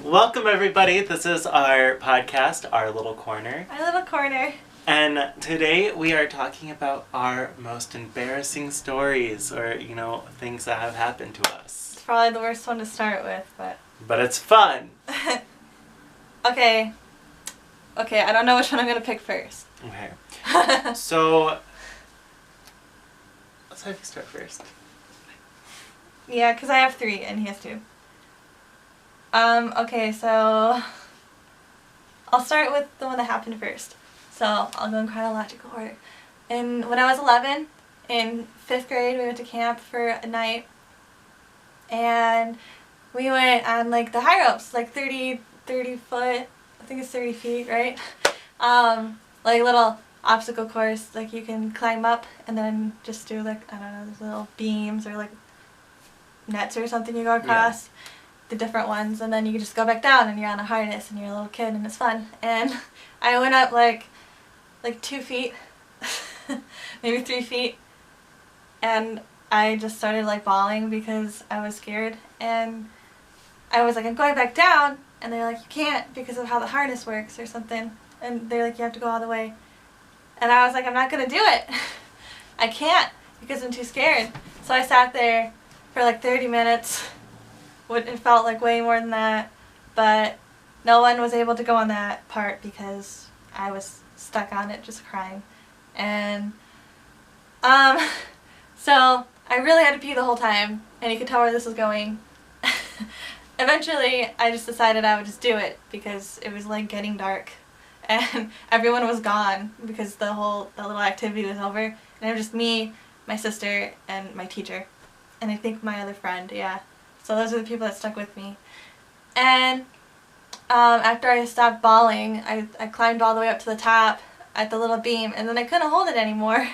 Welcome everybody, this is our podcast, Our Little Corner. Our Little Corner. And today we are talking about our most embarrassing stories or, things that have happened to us. It's probably the worst one to start with, but... But it's fun! Okay, I don't know which one I'm going to pick first. Okay. So, let's have you start first. Yeah, because I have 3 and he has 2. Okay, so I'll start with the one that happened first. So I'll go in chronological order. And when I was 11, in 5th grade, we went to camp for a night. And we went on like the high ropes, like 30 foot, I think it's 30 feet, right? Like little obstacle course, like you can climb up and then just do like, I don't know, there's little beams or like nets or something you go across. Yeah. The different ones, and then you can just go back down and you're on a harness and you're a little kid and it's fun. And I went up like 2 feet, maybe 3 feet, and I just started like bawling because I was scared, and I was like, I'm going back down, and they're like, you can't because of how the harness works or something, and they're like, you have to go all the way. And I was like, I'm not gonna do it. I can't because I'm too scared. So I sat there for like 30 minutes. It felt like way more than that, but no one was able to go on that part because I was stuck on it just crying. And so I really had to pee the whole time, and you could tell where this was going. Eventually I just decided I would just do it because it was like getting dark and everyone was gone because the little activity was over, and it was just me, my sister, and my teacher, and I think my other friend, yeah. So those are the people that stuck with me. And after I stopped bawling, I climbed all the way up to the top at the little beam, and then I couldn't hold it anymore.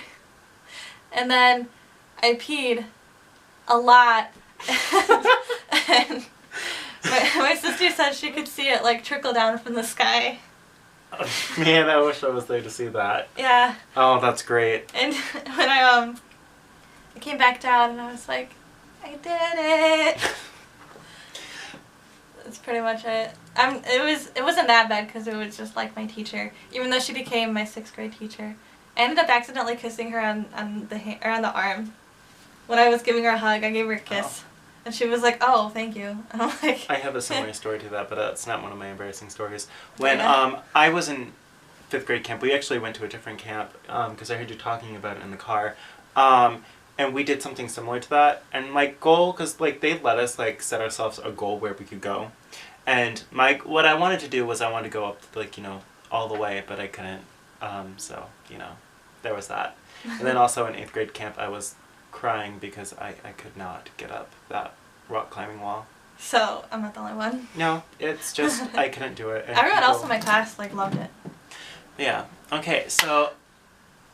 And then I peed a lot. And my sister said she could see it like trickle down from the sky. Oh, man, I wish I was there to see that. Yeah. Oh, that's great. And when I came back down and I was like, I did it. That's pretty much it. It wasn't that bad because it was just like my teacher, even though she became my 6th grade teacher. I ended up accidentally kissing her on the arm. When I was giving her a hug, I gave her a kiss. Oh. And she was like, "Oh, thank you." And I'm like, I have a similar story to that, but that's not one of my embarrassing stories. When I was in 5th grade camp, we actually went to a different camp because I heard you talking about it in the car. And we did something similar to that, and my goal, because like they let us like set ourselves a goal where we could go, and what I wanted to do was I wanted to go up like all the way, but I couldn't, so there was that. And then also in 8th grade camp I was crying because I could not get up that rock climbing wall. So I'm not the only one. No, it's just I couldn't do it. Everyone else in my class like loved it. Yeah. Okay, so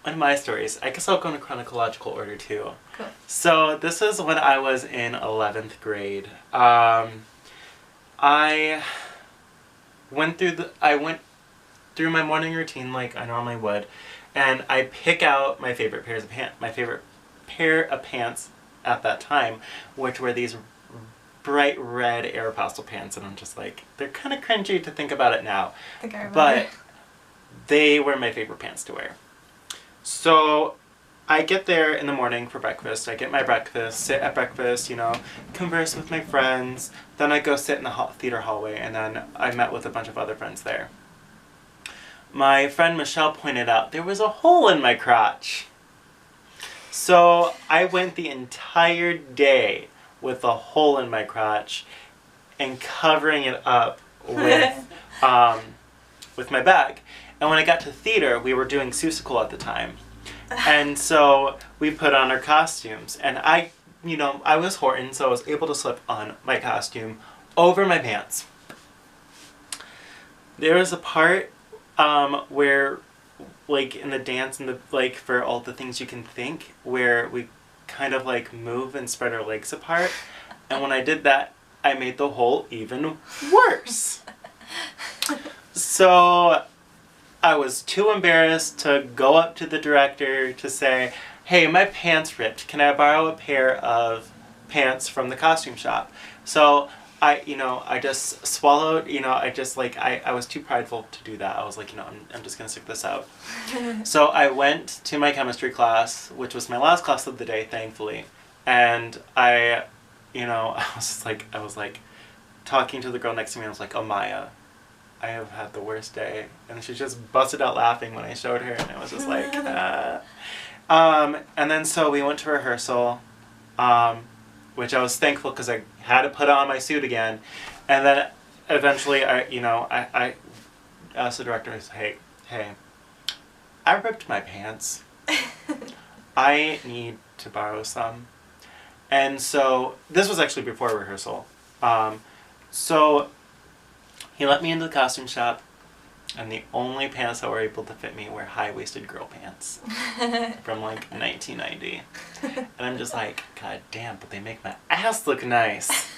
one of my stories, I guess I'll go in chronological order too. Cool. So this is when I was in 11th grade. I went through my morning routine like I normally would, and I pick out my favorite pair of pants at that time, which were these bright red Aeropostale pants, and I'm just like, they're kind of cringy to think about it now. I think I remember. But they were my favorite pants to wear. So I get there in the morning for breakfast. I get my breakfast, sit at breakfast, converse with my friends. Then I go sit in the theater hallway, and then I met with a bunch of other friends there. My friend Michelle pointed out there was a hole in my crotch. So I went the entire day with a hole in my crotch and covering it up with my bag. And when I got to theater, we were doing Seussical at the time. And so we put on our costumes. And I was Horton, so I was able to slip on my costume over my pants. There was a part where, like, in the dance, for all the things you can think, where we kind of, like, move and spread our legs apart. And when I did that, I made the hole even worse. So I was too embarrassed to go up to the director to say, hey, my pants ripped. Can I borrow a pair of pants from the costume shop? So I just swallowed, I just, like, I was too prideful to do that. I was like, I'm just going to stick this out. So I went to my chemistry class, which was my last class of the day, thankfully. And I was like, talking to the girl next to me, I was like, oh, Maya, I have had the worst day. And she just busted out laughing when I showed her, and I was just like, and then so we went to rehearsal, which I was thankful because I had to put on my suit again. And then eventually I asked the director, hey, I ripped my pants. I need to borrow some. And so this was actually before rehearsal. So he let me into the costume shop, and the only pants that were able to fit me were high-waisted girl pants from like 1990. And I'm just like, God damn, but they make my ass look nice.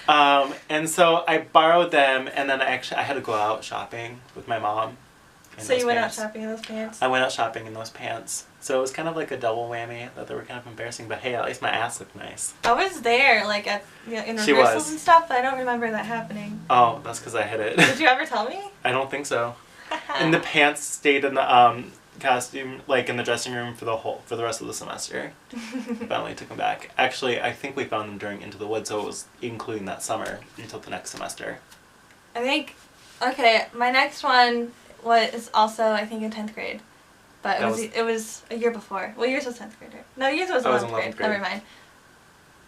And so I borrowed them, and then I had to go out shopping with my mom. So you went out shopping in those pants? I went out shopping in those pants. So it was kind of like a double whammy that they were kind of embarrassing, but hey, at least my ass looked nice. I was there, like, in rehearsals and stuff, but I don't remember that happening. Oh, that's because I hid it. Did you ever tell me? I don't think so. And the pants stayed in the costume, like in the dressing room for the rest of the semester. Finally took them back. Actually, I think we found them during Into the Woods, so it was including that summer until the next semester. Okay, my next one was also, I think, in 10th grade. But it was a year before. Well, yours was 10th grade, right? No, yours was 11th grade. Never mind.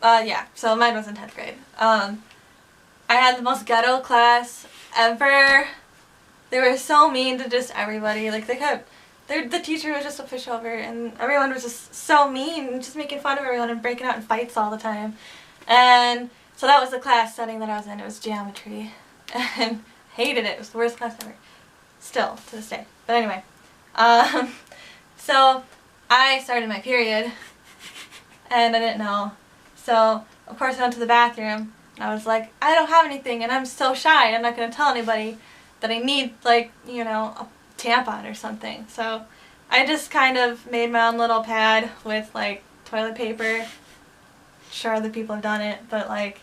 Yeah, so mine was in 10th grade. I had the most ghetto class ever. They were so mean to just everybody. Like, the teacher was just a pushover, and everyone was just so mean, just making fun of everyone and breaking out in fights all the time. And so that was the class setting that I was in. It was geometry. And hated it. It was the worst class ever. Still, to this day. But anyway. So I started my period, and I didn't know. So, of course, I went to the bathroom, and I was like, I don't have anything, and I'm so shy. I'm not going to tell anybody that I need, like, a tampon or something. So I just kind of made my own little pad with, like, toilet paper. Sure, other people have done it, but, like,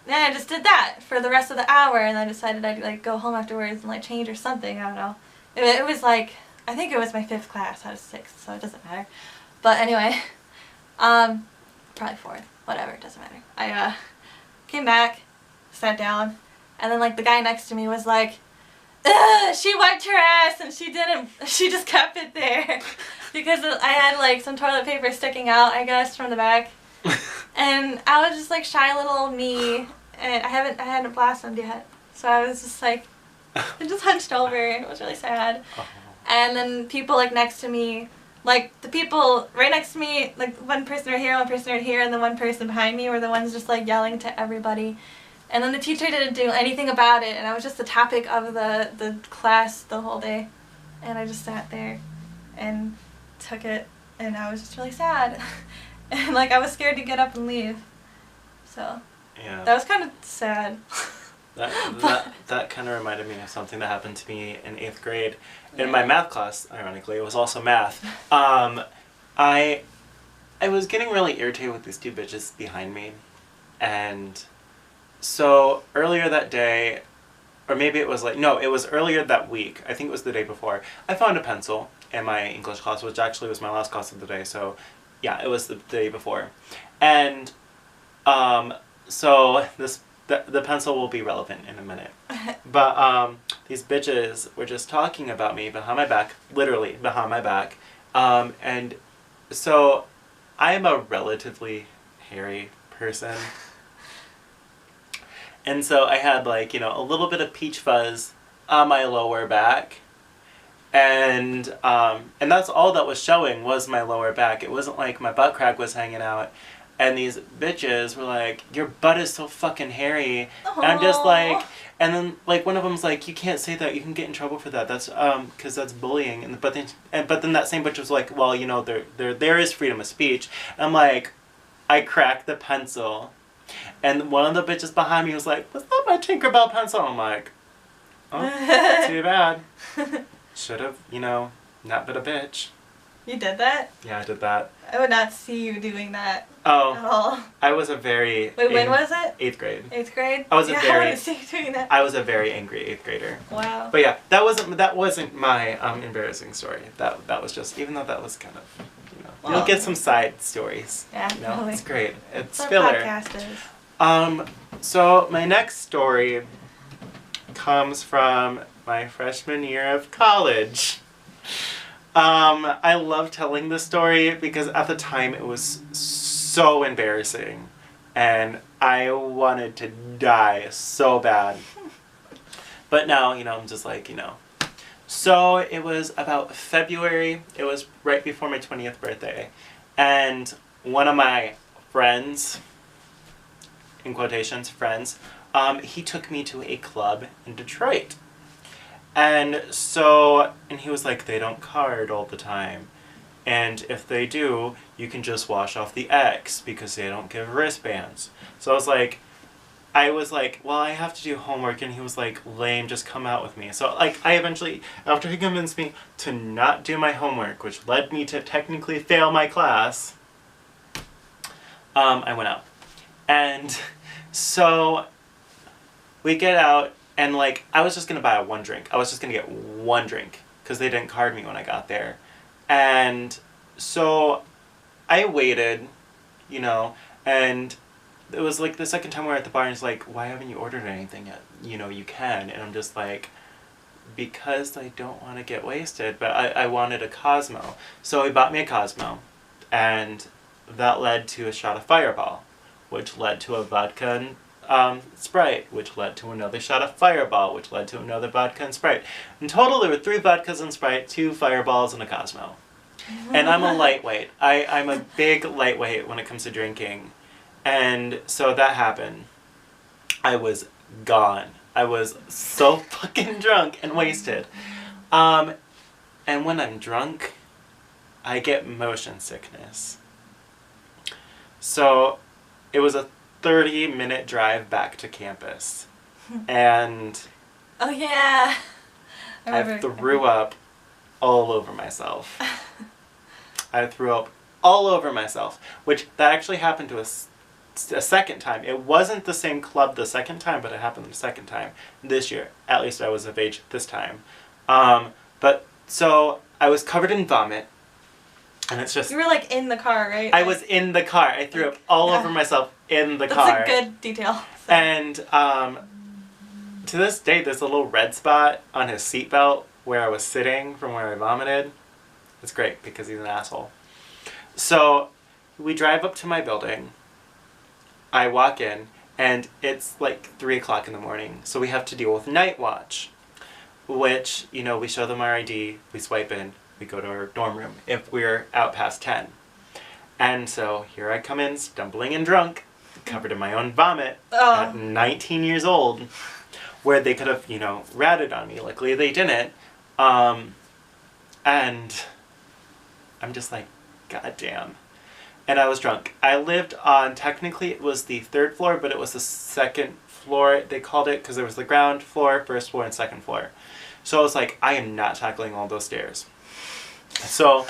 yeah, I just did that for the rest of the hour, and I decided I'd, like, go home afterwards and, like, change or something. I don't know. It was, like, I think it was my 5th class out of 6th, so it doesn't matter. But anyway, probably 4th. Whatever, it doesn't matter. I came back, sat down, and then, like, the guy next to me was like, ugh, she wiped her ass, and she just kept it there. Because I had, like, some toilet paper sticking out, I guess, from the back. And I was just, like, shy little old me, and I hadn't blossomed yet. So I was just, like, I just hunched over, and it was really sad. And then people, like, next to me, like, the people right next to me, like, one person right here, and then one person behind me were the ones just, like, yelling to everybody. And then the teacher didn't do anything about it, and I was just the topic of the class the whole day. And I just sat there and took it, and I was just really sad. And, like, I was scared to get up and leave. So, yeah, that was kind of sad. That kind of reminded me of something that happened to me in 8th grade. In my math class, ironically, it was also math. I was getting really irritated with these 2 bitches behind me. And so earlier that day, or maybe it was it was earlier that week. I think it was the day before. I found a pencil in my English class, which actually was my last class of the day. So yeah, it was the day before. And so the pencil will be relevant in a minute. But these bitches were just talking about me behind my back, literally behind my back. And so I am a relatively hairy person. And so I had, like, a little bit of peach fuzz on my lower back. And that's all that was showing was my lower back. It wasn't like my butt crack was hanging out. And these bitches were like, your butt is so fucking hairy. And I'm just like, and then, like, one of them's like, you can't say that, you can get in trouble for that. That's, cause that's bullying. But then that same bitch was like, well, there is freedom of speech. And I'm like, I cracked the pencil. And one of the bitches behind me was like, what's that my Tinkerbell pencil? I'm like, oh, too bad. Should have, not been a bitch. You did that? Yeah, I did that. I would not see you doing that. Oh. at all. I was a very... Wait, when was it? 8th grade. 8th grade? I was a very... I want to see you doing that. I was a very angry 8th grader. Wow. But yeah, that wasn't my embarrassing story. That was just, even though that was kind of, Well, you'll get some side stories. Yeah, totally. It's great. It's That's filler. what our podcast is. So my next story comes from my freshman year of college. I love telling this story because at the time it was so embarrassing and I wanted to die so bad. But now, I'm just like, So it was about February. It was right before my 20th birthday. And one of my friends, in quotations, friends, he took me to a club in Detroit. And he was like, they don't card all the time. And if they do, you can just wash off the X because they don't give wristbands. So I was like, well, I have to do homework. And he was like, lame, just come out with me. So I eventually, after he convinced me to not do my homework, which led me to technically fail my class, I went out. And so we get out. And, I was just going to buy one drink. I was just going to get one drink because they didn't card me when I got there. And so I waited, and it was, the second time we were at the bar, and he's like, why haven't you ordered anything yet? You can. And I'm just like, because I don't want to get wasted, but I wanted a Cosmo. So he bought me a Cosmo, and that led to a shot of Fireball, which led to a vodka and Sprite, which led to another shot of Fireball, which led to another vodka and Sprite. In total, there were 3 vodkas and Sprite, 2 Fireballs, and a Cosmo. And I'm a lightweight. I'm a big lightweight when it comes to drinking. And so that happened. I was gone. I was so fucking drunk and wasted. And when I'm drunk, I get motion sickness. So it was a 30-minute drive back to campus. And oh yeah, I threw up all over myself. I threw up all over myself, which that actually happened to us a second time. It wasn't the same club the second time, but it happened the second time this year. At least I was of age this time. But so I was covered in vomit. And it's just... You were in the car, right? I was in the car. I threw up all over myself in the car. That's a good detail. So. And to this day, there's a little red spot on his seatbelt where I was sitting from where I vomited. It's great because he's an asshole. So we drive up to my building. I walk in, and it's 3 o'clock in the morning. So we have to deal with night watch, which, we show them our ID, we swipe in. We go to our dorm room if we're out past 10. And so here I come in, stumbling and drunk, covered in my own vomit at 19 years old, where they could have, ratted on me. Luckily they didn't. And I'm just like, God damn. And I was drunk. I lived on, technically it was the 3rd floor, but it was the 2nd floor, they called it, because there was the ground floor, 1st floor, and 2nd floor. So I was like, I am not tackling all those stairs. So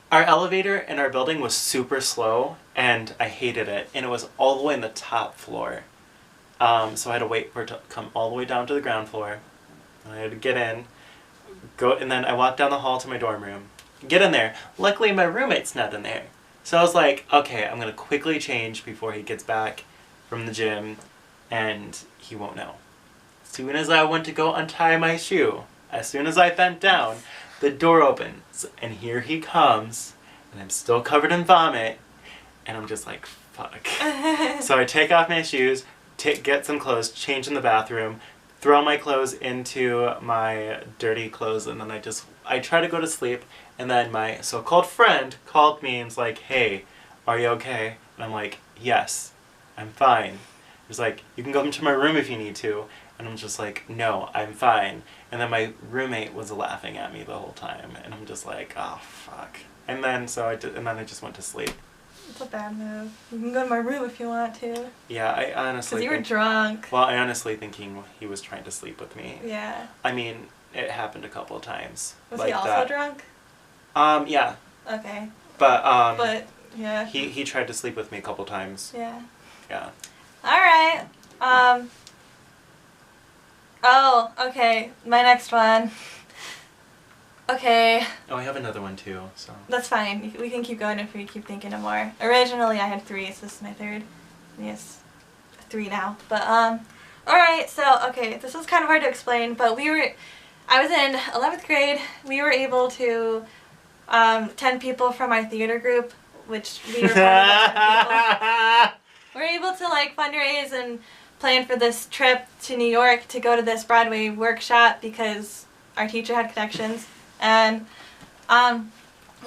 our elevator in our building was super slow, and I hated it. And it was all the way in the top floor. So I had to wait for it to come all the way down to the ground floor. I had to get in, and then I walked down the hall to my dorm room. Get in there. Luckily, my roommate's not in there. So I was like, okay, I'm going to quickly change before he gets back from the gym, and he won't know. As soon as I went to go untie my shoe, as soon as I bent down, the door opens, and here he comes, and I'm still covered in vomit, and I'm just like, fuck. So I take off my shoes, get some clothes, change in the bathroom, throw my clothes into my dirty clothes, and then I try to go to sleep, and then my so-called friend called me and was like, hey, are you okay? And I'm like, yes, I'm fine. He was like, you can go into my room if you need to. And I'm just like, no, I'm fine. And then my roommate was laughing at me the whole time. And I'm just like, oh, fuck. And then I just went to sleep. It's a bad move. You can go to my room if you want to. Yeah, I honestly Because you were drunk. Well, I honestly think he was trying to sleep with me. Yeah. I mean, it happened a couple of times. Was he also drunk? Yeah. Okay. But Yeah. He tried to sleep with me a couple times. Yeah. Yeah. All right. Oh, okay. My next one. Okay. Oh, I have another one too. So. That's fine. We can keep going if we keep thinking of more. Originally, I had 3, so this is my 3rd. Yes, 3 now. But all right. So okay, this is kind of hard to explain, but I was in 11th grade. We were able to 10 people from our theater group, which we were part of that 10 people. We're able to like fundraise and plan for this trip to New York to go to this Broadway workshop because our teacher had connections, and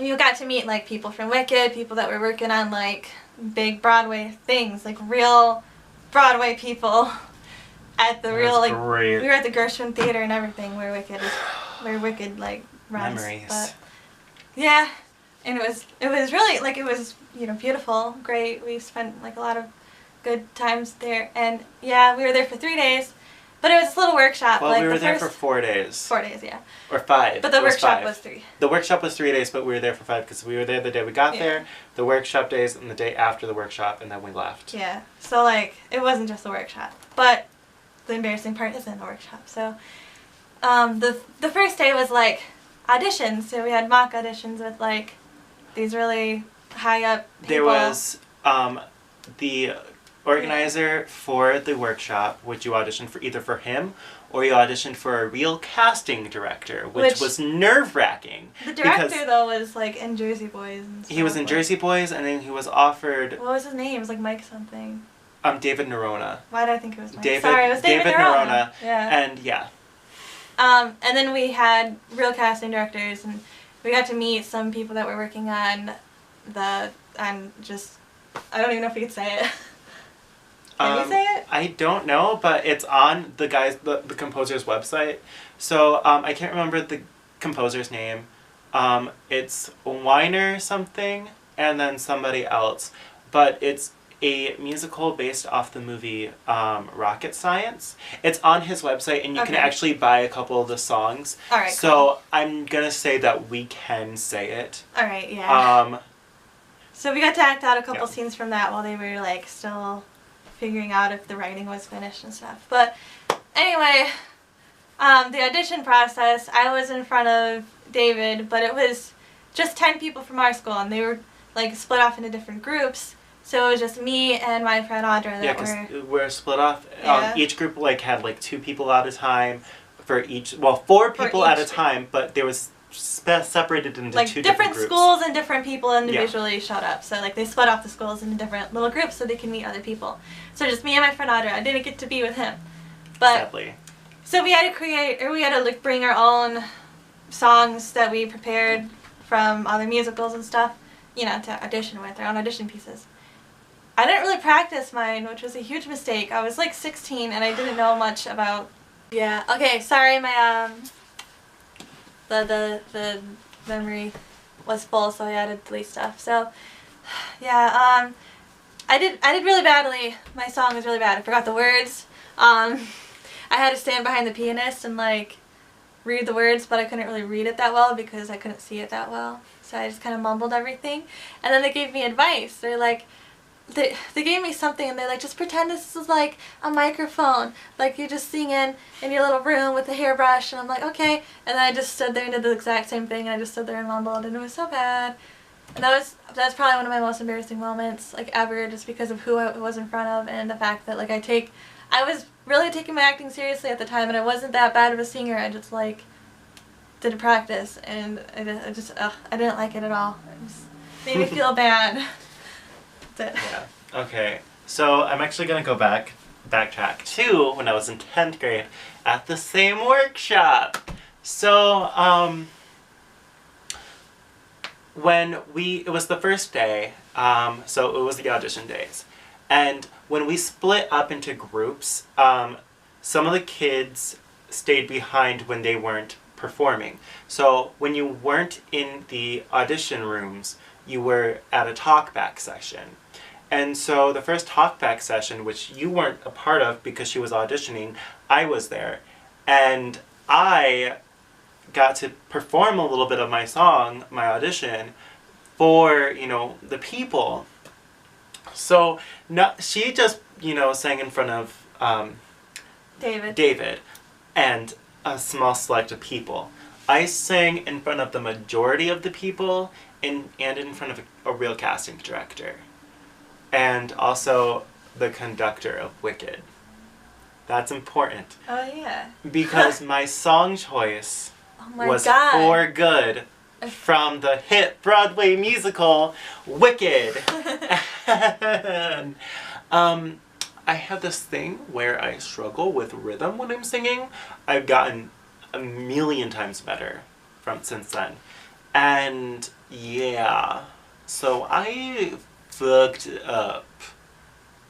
you got to meet like people from Wicked, people that were working on like big Broadway things, like real Broadway people at the real like great. we were at the Gershwin Theater and everything where Wicked like runs. Memories. But yeah, and it was really like it was beautiful, great. We spent like a lot of good times there, and yeah, we were there for 3 days, but it was this little workshop. Well, like we were there for 4 days. 4 days, yeah. Or 5. But the workshop was 3. The workshop was 3 days, but we were there for 5 because we were there the day we got there, the workshop days, and the day after the workshop, and then we left. Yeah, so like it wasn't just the workshop, but the embarrassing part is in the workshop. So the first day was like auditions, so we had mock auditions with like these really high up people. There was the organizer for the workshop, which you auditioned for either for him or you auditioned for a real casting director, which was nerve-wracking. The director, though, was like in Jersey Boys and stuff. He was in Jersey Boys, and then he was offered... What was his name? It was like Mike something. David Nerona. Why did I think it was Mike? David, Sorry, it was David Nerona. Yeah. And yeah. And then we had real casting directors, and we got to meet some people that were working on I don't even know if we could say it. Can you say it? I don't know, but it's on the composer's website. So I can't remember the composer's name. It's Weiner something, and then somebody else. But it's a musical based off the movie Rocket Science. It's on his website, and you can actually buy a couple of the songs. All right. So cool. I'm gonna say that we can say it. All right. Yeah. So we got to act out a couple scenes from that while they were like still figuring out if the writing was finished and stuff. But anyway, the audition process, I was in front of David, but it was just 10 people from our school, and they were like split off into different groups. So it was just me and my friend Audra that we're split off. Yeah. Each group had like 2 people at a time for each. Well, 4 people at a time, but there was separated into like 2 different groups. Schools and different people individually showed up. So like they split off the schools into different little groups so they can meet other people. So just me and my friend Audra. I didn't get to be with him, but sadly. So we had to like bring our own songs that we prepared from other musicals and stuff, to audition with, our own audition pieces. I didn't really practice mine, which was a huge mistake. I was like 16 and I didn't know much about. Yeah. Okay. Sorry, my the memory was full, so I had to delete stuff. So yeah. I did really badly. My song was really bad. I forgot the words. I had to stand behind the pianist and like read the words, but I couldn't really read it that well because I couldn't see it that well. So I just kind of mumbled everything. And then they gave me advice. They're like, they gave me something, and they're like, just pretend this is like a microphone, like you're just singing in your little room with a hairbrush. And I'm like, okay. And then I just stood there and did the exact same thing. I just stood there and mumbled, and it was so bad. And that's probably one of my most embarrassing moments like ever, just because of who I was in front of and the fact that like I was really taking my acting seriously at the time, and I wasn't that bad of a singer. I just like didn't practice, and I didn't like it at all. It just made me feel bad. That's it. Yeah. Okay. So I'm actually gonna go backtrack to when I was in 10th grade at the same workshop. So it was the first day, so it was the audition days. And when we split up into groups, some of the kids stayed behind when they weren't performing. So when you weren't in the audition rooms, you were at a talkback session. And so the first talkback session, which you weren't a part of because she was auditioning, I was there. And I got to perform a little bit of my song, my audition, for, the people. So no, she just, sang in front of David and a small select of people. I sang in front of the majority of the people and in front of a real casting director. And also the conductor of Wicked. That's important. Oh, yeah. Because my song choice was God. For Good from the hit Broadway musical Wicked. And, I have this thing where I struggle with rhythm when I'm singing. I've gotten a million times better since then. And yeah, so I fucked up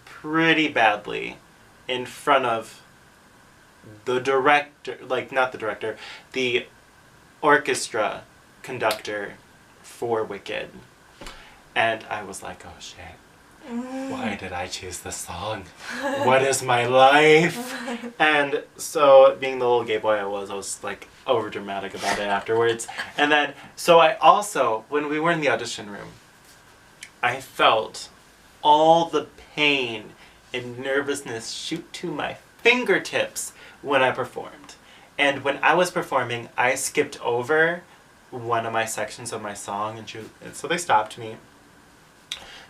pretty badly in front of the director, not the director, the orchestra conductor for Wicked. And I was like, oh shit. Why did I choose this song? What is my life? And so, being the little gay boy I was like over dramatic about it afterwards. And then, so I also, when we were in the audition room, I felt all the pain and nervousness shoot to my fingertips when I performed. And when I was performing, I skipped over one of my sections of my song, and so they stopped me.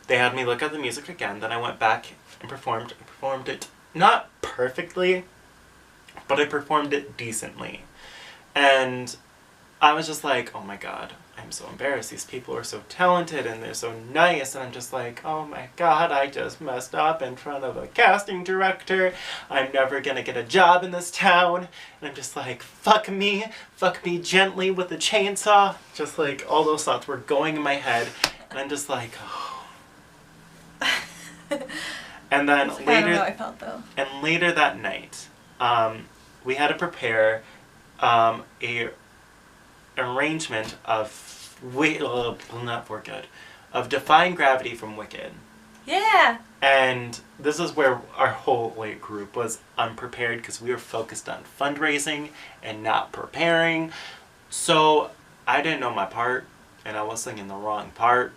They had me look at the music again, then I went back and performed. I performed it not perfectly, but I performed it decently. And I was just like, oh my god, I'm so embarrassed. These people are so talented and they're so nice. And I'm just like, oh my god, I just messed up in front of a casting director. I'm never gonna get a job in this town. And I'm just like, fuck me gently with a chainsaw. Just like all those thoughts were going in my head. And I'm just like, oh. And then That's kind of how I felt, though. And later that night, we had to prepare a arrangement of not For Good, of Defying Gravity from Wicked. Yeah. And this is where our whole group was unprepared because we were focused on fundraising and not preparing. So I didn't know my part, and I was singing the wrong part.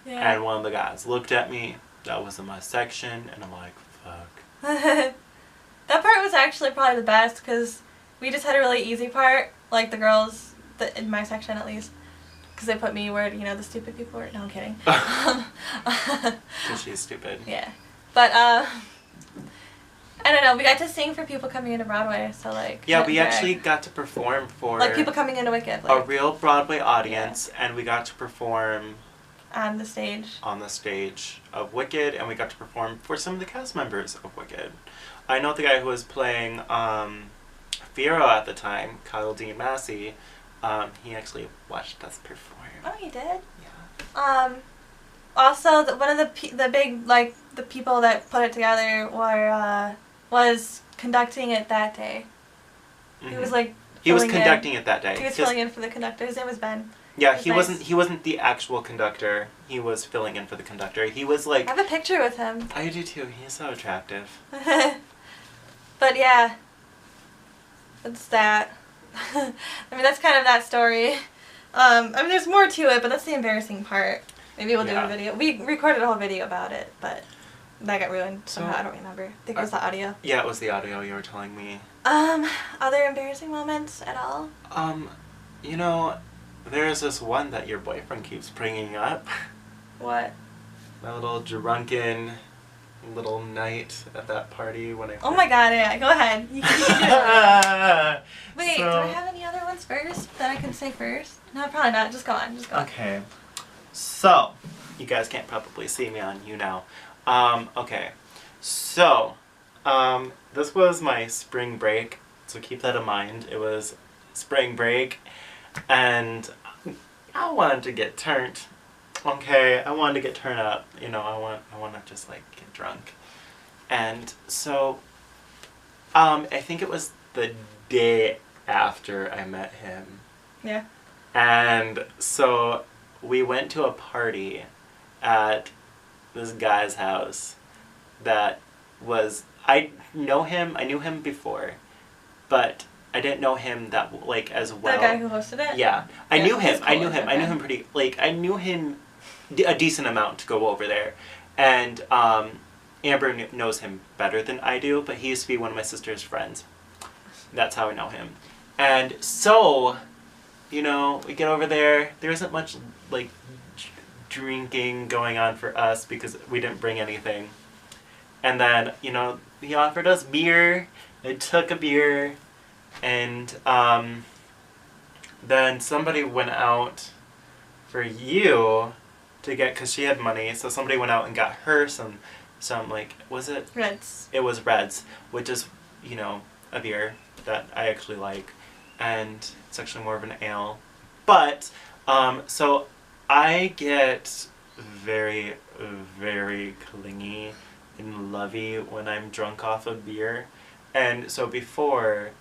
Yeah. And one of the guys looked at me. That was in my section, and I'm like, fuck. That part was actually probably the best because we just had a really easy part, like the girls, in my section at least, because they put me where, the stupid people were. No, I'm kidding. Because she's stupid. Yeah. But, I don't know, we got to sing for people coming into Broadway, so Yeah, we actually got to perform for... people coming into Wicked. A real Broadway audience, yeah. And we got to perform... On the stage of Wicked, and we got to perform for some of the cast members of Wicked. I know the guy who was playing Firo at the time, Kyle Dean Massey, he actually watched us perform. Oh, he did? Yeah. Also, one of the big, the people that put it together was conducting it that day. Mm-hmm. He was, He was conducting it that day. He was filling in for the conductor. His name was Ben. Yeah, he wasn't the actual conductor. He was filling in for the conductor. He was I have a picture with him. I do too. He's so attractive. But yeah. That's that. I mean, that's kind of that story. There's more to it, but that's the embarrassing part. Maybe we'll do a video. We recorded a whole video about it, but that got ruined somehow. I don't remember. I think it was the audio. Yeah, it was the audio you were telling me. Other embarrassing moments at all? There's this one that your boyfriend keeps bringing up. What? My little drunken little night at that party when I... Oh my god, yeah, go ahead. You can do it. Wait, do I have any other ones first that I can say first? No, probably not. Just go on. Okay. So, you guys can't probably see me on you now. Okay. So, this was my spring break, so keep that in mind. It was spring break. And I wanted to get turned. Okay, I wanted to get turned up. I want to just get drunk. And so, I think it was the day after I met him. Yeah. And so we went to a party at this guy's house that was, I knew him before, but I didn't know him that like as well. The guy who hosted it? Yeah. I knew him. Cool. I knew him. I knew him pretty, like, I knew him a decent amount to go over there. And Amber knows him better than I do, but he used to be one of my sister's friends. That's how I know him. And so, you know, we get over there. There isn't much, like, drinking going on for us because we didn't bring anything. And then, you know, he offered us beer. I took a beer. And then somebody went out for you to get, because she had money, so somebody went out and got her some like, was it? Reds. It was Reds, which is, you know, a beer that I actually like. And it's actually more of an ale. But, so I get very, very clingy and lovey when I'm drunk off of beer. And so before,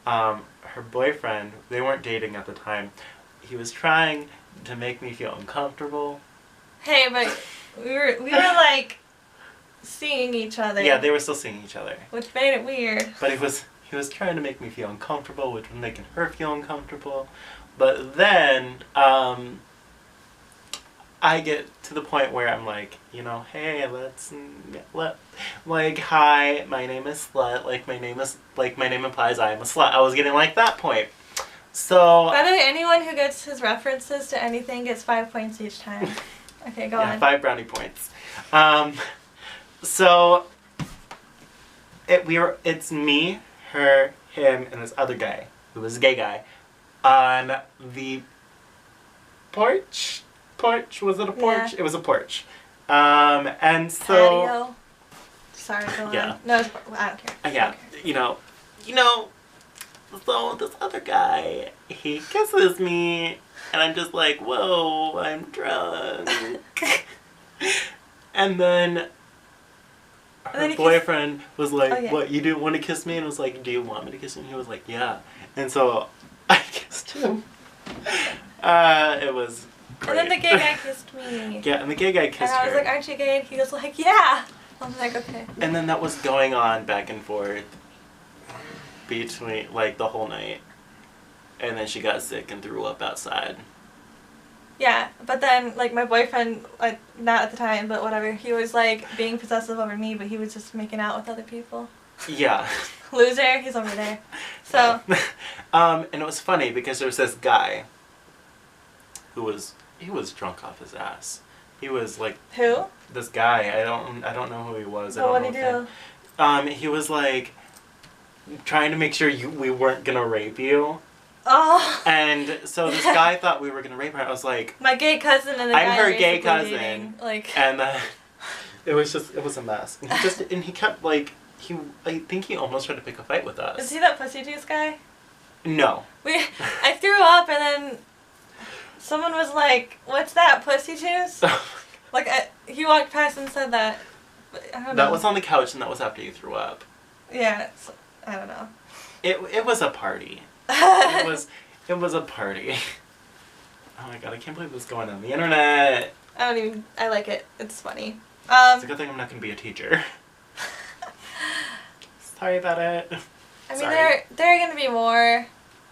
her boyfriend, they weren't dating at the time, he was trying to make me feel uncomfortable. Hey, but we were like seeing each other. Yeah, they were still seeing each other. Which made it weird. But he was trying to make me feel uncomfortable, which was making her feel uncomfortable. But then, I get to the point where I'm like, you know, hey, like, hi, my name is Slut, like my name implies I am a slut. I was getting like that point. So. By the way, anyone who gets his references to anything gets 5 points each time. Okay, go on. 5 brownie points. So, it's me, her, him, and this other guy, who was a gay guy, on the porch. Was it a porch? Yeah. It was a porch. And so. Patio. Sorry, go on. Yeah. No, I don't care. Yeah, you know, so this other guy, he kisses me, and I'm just like, whoa, I'm drunk. And then her boyfriend was like, oh, yeah. What, you didn't want to kiss me? And I was like, do you want me to kiss you? And he was like, yeah. And so I kissed him. It was great. And then the gay guy kissed me. Yeah, and the gay guy kissed her. And I was like, aren't you gay? And he was like, yeah. I'm like, okay. And then that was going on back and forth between, like, the whole night. And then she got sick and threw up outside. Yeah, but then, like, my boyfriend, like, not at the time, but whatever, he was, like, being possessive over me, but he was just making out with other people. Yeah. Loser, he's over there. So. And it was funny because there was this guy who was, he was drunk off his ass. He was, like. Who? This guy. I don't know who he was. Well, what did he do? He was, like, trying to make sure we weren't gonna rape you. Oh. And so this guy thought we were gonna rape her. I was like, my gay cousin and the I'm guy her gay cousin. Dating, like. And it was a mess. And he kept like I think he almost tried to pick a fight with us. Is he that pussy juice guy? No. I threw up and then someone was like, "What's that, pussy juice?" Like he walked past and said that. But I don't know. That was on the couch and that was after you threw up. Yeah, I don't know. It was a party. It was a party. Oh my god, I can't believe this is going on the internet. I like it. It's funny. It's a good thing I'm not going to be a teacher. Sorry about it. I mean, there are going to be more.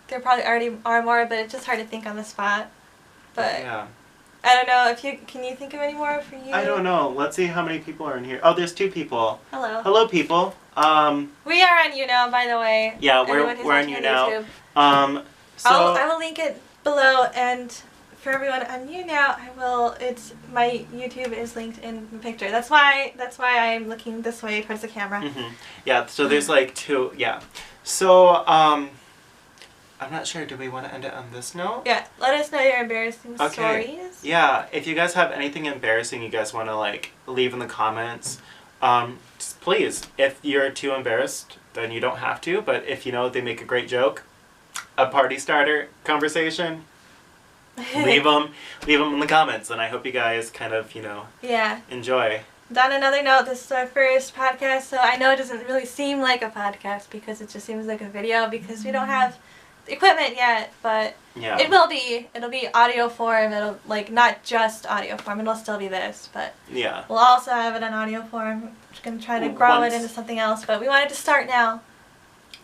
There probably already are more, but it's just hard to think on the spot. But yeah. I don't know, can you think of any more for you? I don't know. Let's see how many people are in here. Oh, there's 2 people. Hello. Hello, people. We are on YouNow, by the way. Yeah, we're on YouNow. So I will link it below, and for everyone on YouNow, my YouTube is linked in the picture. That's why I'm looking this way towards the camera. Mm-hmm. Yeah, so there's like 2, yeah. So, I'm not sure, do we want to end it on this note? Yeah, let us know your embarrassing stories. Yeah, if you guys have anything embarrassing you guys want to, like, leave in the comments, just please. If you're too embarrassed, then you don't have to, but if you know they make a great joke, a party starter conversation, leave them in the comments, and I hope you guys kind of, enjoy. On another note, this is our first podcast, so I know it doesn't really seem like a podcast because it just seems like a video because we don't have equipment yet, but yeah. It'll be audio form. It'll, like, not just audio form, it'll still be this, but yeah, we'll also have it in audio form. We're just going to try to grow it into something else, but we wanted to start now.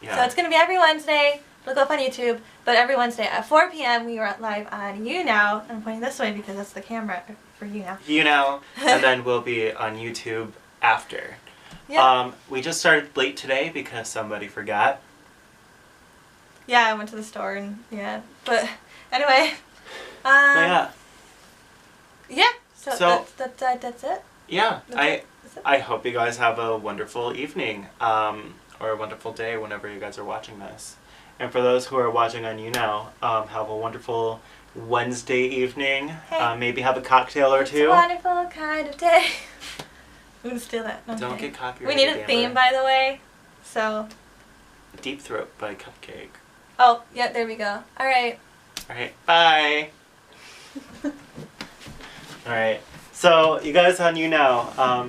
Yeah. So it's going to be every Wednesday look up on YouTube. But every Wednesday at 4 p.m. we are live on You Now. I'm pointing this way because that's the camera for You Now. You Now, and then we'll be on YouTube after. Yeah. We just started late today because somebody forgot. Yeah, I went to the store and yeah. But anyway. Yeah. Yeah. So that's it. Yeah. That's it. I hope you guys have a wonderful evening. Or a wonderful day whenever you guys are watching this. And for those who are watching on You Now, have a wonderful Wednesday evening. Hey. Maybe have a cocktail or two. It's a wonderful kind of day. I'm gonna steal that. No, Don't okay. get copyrighted. We need a theme, by the way. So. Deep Throat by Cupcake. Oh, yeah, there we go. Alright. Alright, bye. Alright. So, you guys on You Now,